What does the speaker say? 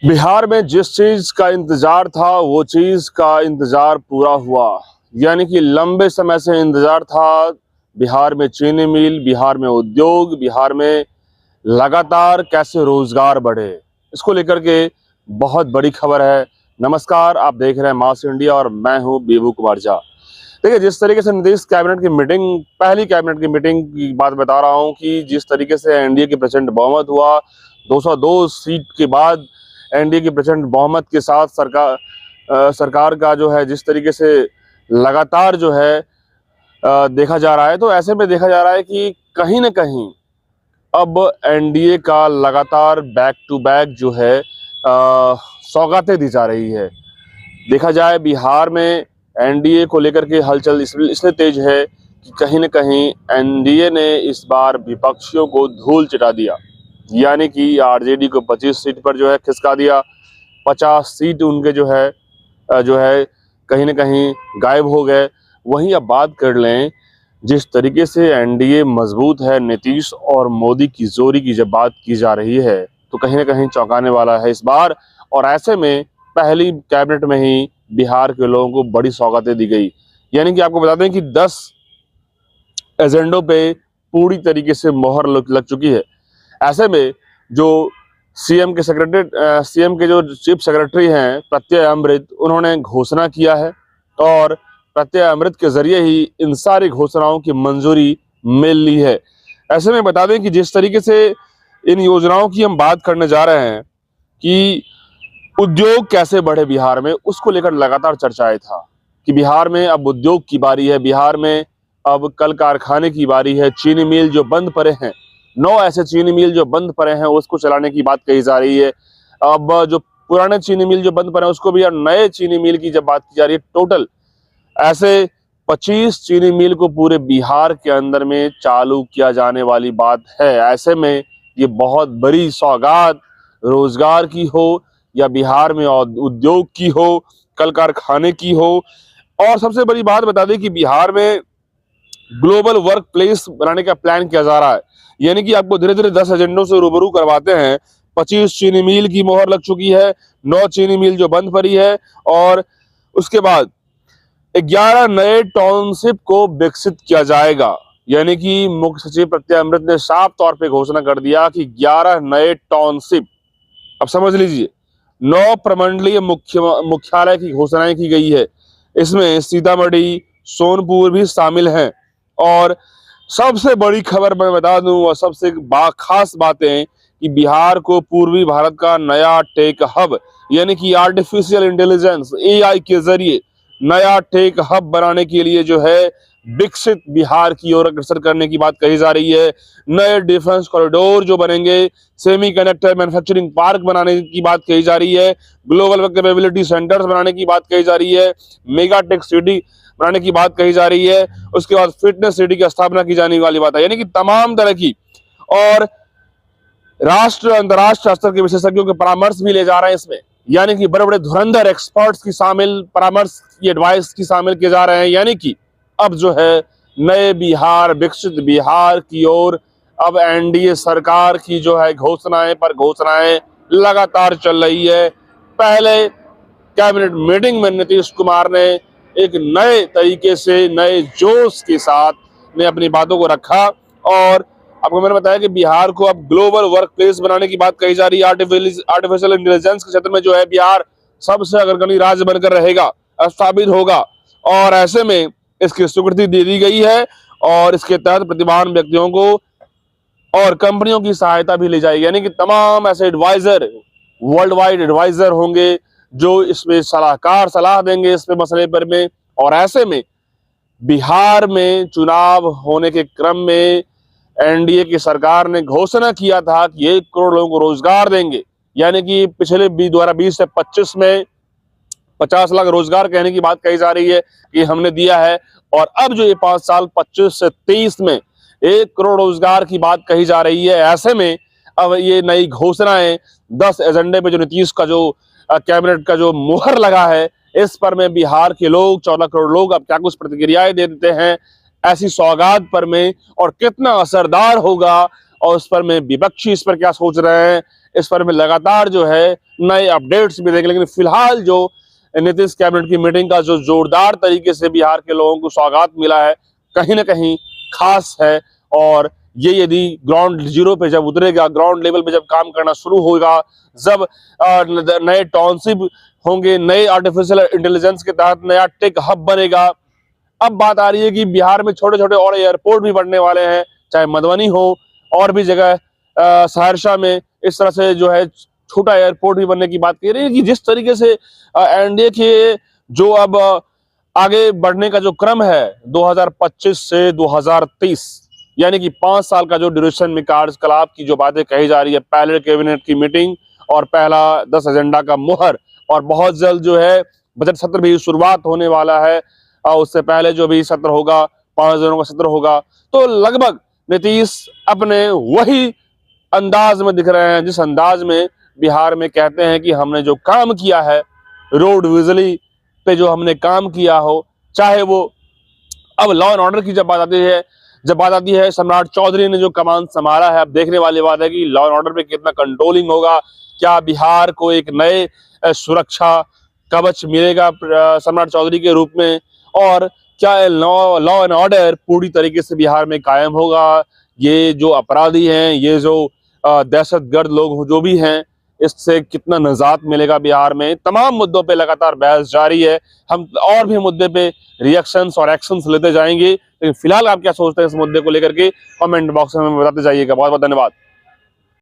बिहार में जिस चीज का इंतजार था वो चीज का इंतजार पूरा हुआ। यानी कि लंबे समय से इंतजार था। बिहार में चीनी मिल, बिहार में उद्योग, बिहार में लगातार कैसे रोजगार बढ़े, इसको लेकर के बहुत बड़ी खबर है। नमस्कार, आप देख रहे हैं मास इंडिया और मैं हूं बीबू कुमार झा। देखिए, जिस तरीके से नीतीश कैबिनेट की मीटिंग, पहली कैबिनेट की मीटिंग की बात बता रहा हूं कि जिस तरीके से एनडीए की प्रचंड बहुमत हुआ, 202 सीट के बाद एनडीए की प्रचंड बहुमत के साथ सरकार का जो है जिस तरीके से लगातार जो है देखा जा रहा है, तो ऐसे में देखा जा रहा है कि कहीं ना कहीं अब एनडीए का लगातार बैक टू बैक जो है सौगातें दी जा रही है। देखा जाए बिहार में एनडीए को लेकर के हलचल इसलिए तेज है कि कहीं न कहीं एनडीए ने इस बार विपक्षियों को धूल चटा दिया। यानी कि आरजेडी को 25 सीट पर जो है खिसका दिया। 50 सीट उनके जो है कहीं न कहीं गायब हो गए। वहीं अब बात कर लें, जिस तरीके से एनडीए मजबूत है, नीतीश और मोदी की जोड़ी की जब बात की जा रही है तो कहीं न कहीं चौंकाने वाला है इस बार। और ऐसे में पहली कैबिनेट में ही बिहार के लोगों को बड़ी सौगातें दी गई। यानी कि आपको बता दें कि 10 एजेंडों पे पूरी तरीके से मोहर लग चुकी है। ऐसे में जो सीएम के जो चीफ सेक्रेटरी हैं प्रत्यय अमृत, उन्होंने घोषणा किया है और प्रत्यय अमृत के जरिए ही इन सारी घोषणाओं की मंजूरी मिल ली है। ऐसे में बता दें कि जिस तरीके से इन योजनाओं की हम बात करने जा रहे हैं कि उद्योग कैसे बढ़े बिहार में, उसको लेकर लगातार चर्चाएं था कि बिहार में अब उद्योग की बारी है, बिहार में अब कल कारखाने की बारी है। चीनी मिल जो बंद पड़े हैं, 9 ऐसे चीनी मिल जो बंद पड़े हैं उसको चलाने की बात कही जा रही है। अब जो पुराने चीनी मिल जो बंद पड़े हैं उसको भी, और नए चीनी मिल की जब बात की जा रही है, टोटल ऐसे 25 चीनी मिल को पूरे बिहार के अंदर में चालू किया जाने वाली बात है। ऐसे में ये बहुत बड़ी सौगात रोजगार की हो या बिहार में उद्योग की हो, कल कारखाने की हो। और सबसे बड़ी बात बता दें कि बिहार में ग्लोबल वर्क प्लेस बनाने का प्लान किया जा रहा है। यानी कि आपको धीरे धीरे 10 एजेंडों से रूबरू करवाते हैं। 25 चीनी मिल की मोहर लग चुकी है, 9 चीनी मिल जो बंद पड़ी है, और उसके बाद 11 नए टाउनशिप को विकसित किया जाएगा। यानी कि मुख्य सचिव प्रत्यय अमृत ने साफ तौर पे घोषणा कर दिया कि 11 नए टाउनशिप, अब समझ लीजिए, 9 प्रमंडलीय मुख्यालय की घोषणाएं की गई है। इसमें सीतामढ़ी, सोनपुर भी शामिल हैं। और सबसे बड़ी खबर मैं बता दूं, और सबसे खास बातें कि बिहार को पूर्वी भारत का नया टेक हब, यानी कि आर्टिफिशियल इंटेलिजेंस एआई के जरिए नया टेक हब बनाने के लिए जो है विकसित बिहार की ओर अग्रसर करने की बात कही जा रही है। नए डिफेंस कॉरिडोर जो बनेंगे, सेमीकंडक्टर मैन्युफैक्चरिंग पार्क बनाने की बात कही जा रही है, ग्लोबल कैपेबिलिटी सेंटर्स बनाने की बात कही जा रही है, मेगा टेक सिटी बनाने की बात कही जा रही है। उसके बाद फिटनेस सिटी की स्थापना की जाने वाली बात है। यानी कि तमाम तरह की और राष्ट्र अंतरराष्ट्रीय स्तर के विशेषज्ञों के परामर्श भी ले जा रहे हैं इसमें। यानी कि बड़े बड़े धुरंधर एक्सपर्ट्स की शामिल परामर्श की एडवाइस की शामिल किए जा रहे हैं। यानी कि अब जो है नए बिहार, विकसित बिहार की ओर अब एनडीए सरकार की जो है घोषणाएं पर घोषणाएं लगातार चल रही है। पहले कैबिनेट मीटिंग में नीतीश कुमार ने एक नए तरीके से, नए जोश के साथ ने अपनी बातों को रखा। और आपको मैंने बताया कि बिहार को अब ग्लोबल वर्क प्लेस बनाने की बात कही जा रही है। आर्टिफिशियल इंटेलिजेंस के क्षेत्र में जो है बिहार सबसे अग्रणी राज्य बनकर रहेगा, स्थापित होगा। और ऐसे में इसकी स्वीकृति दे दी गई है और इसके तहत प्रतिभावान व्यक्तियों को और कंपनियों की सहायता भी ली जाएगी। यानी कि तमाम ऐसे एडवाइजर, वर्ल्ड वाइड एडवाइजर होंगे जो इसमें सलाह देंगे इस पे मसले पर में। और ऐसे में बिहार में चुनाव होने के क्रम में एनडीए की सरकार ने घोषणा किया था कि 1 करोड़ लोगों को रोजगार देंगे। यानी कि पिछले 2020 से 25 में 50 लाख रोजगार कहने की बात कही जा रही है कि हमने दिया है। और अब जो ये 5 साल 25 से 30 में 1 करोड़ रोजगार की बात कही जा रही है। ऐसे में अब ये नई घोषणाएं 10 एजेंडे पे जो नीतीश का जो कैबिनेट का जो मुहर लगा है, इस पर में बिहार के लोग, 14 करोड़ लोग अब क्या कुछ प्रतिक्रियाएं दे देते हैं ऐसी सौगात पर में, और कितना असरदार होगा और उस पर में विपक्षी इस पर क्या सोच रहे हैं, इस पर में लगातार जो है नए अपडेट्स भी देंगे। लेकिन फिलहाल जो नीतीश कैबिनेट की मीटिंग का जो जोरदार तरीके से बिहार के लोगों को स्वागत मिला है, कहीं ना कहीं खास है। और ये यदि ग्राउंड जीरो पे जब उतरेगा, ग्राउंड लेवल पे जब काम करना शुरू होगा, जब नए टाउनशिप होंगे, नए आर्टिफिशियल इंटेलिजेंस के तहत नया टेक हब बनेगा। अब बात आ रही है कि बिहार में छोटे छोटे और एयरपोर्ट भी बनने वाले हैं, चाहे मधुबनी हो और भी जगह, सहरसा में इस तरह से जो है छोटा एयरपोर्ट भी बनने की बात कह रही है। कि जिस तरीके से एनडीए के जो अब आगे बढ़ने का जो क्रम है 2025 से 2030, यानी कि 5 साल का जो ड्यूरेशन में कार्यकलाप की जो बातें कही जा रही है, पहले कैबिनेट की मीटिंग और पहला 10 एजेंडा का मुहर, और बहुत जल्द जो है बजट सत्र भी शुरुआत होने वाला है। उससे पहले जो भी सत्र होगा, 5 दिनों का सत्र होगा, तो लगभग नीतीश अपने वही अंदाज में दिख रहे हैं जिस अंदाज में बिहार में कहते हैं कि हमने जो काम किया है, रोड बिजली पे जो हमने काम किया हो, चाहे वो अब लॉ एंड ऑर्डर की जब बात आती है, सम्राट चौधरी ने जो कमान संभाला है, अब देखने वाली बात है कि लॉ एंड ऑर्डर पे कितना कंट्रोलिंग होगा। क्या बिहार को एक नए सुरक्षा कवच मिलेगा सम्राट चौधरी के रूप में, और क्या लॉ एंड ऑर्डर पूरी तरीके से बिहार में कायम होगा। ये जो अपराधी हैं, ये जो दहशतगर्द लोग जो भी हैं, इससे कितना निजात मिलेगा बिहार में। तमाम मुद्दों पे लगातार बहस जारी है। हम और भी मुद्दे पे रिएक्शंस और एक्शंस लेते जाएंगे, लेकिन फिलहाल आप क्या सोचते हैं इस मुद्दे को लेकर के कमेंट बॉक्स में बताते जाइएगा। बहुत बहुत धन्यवाद।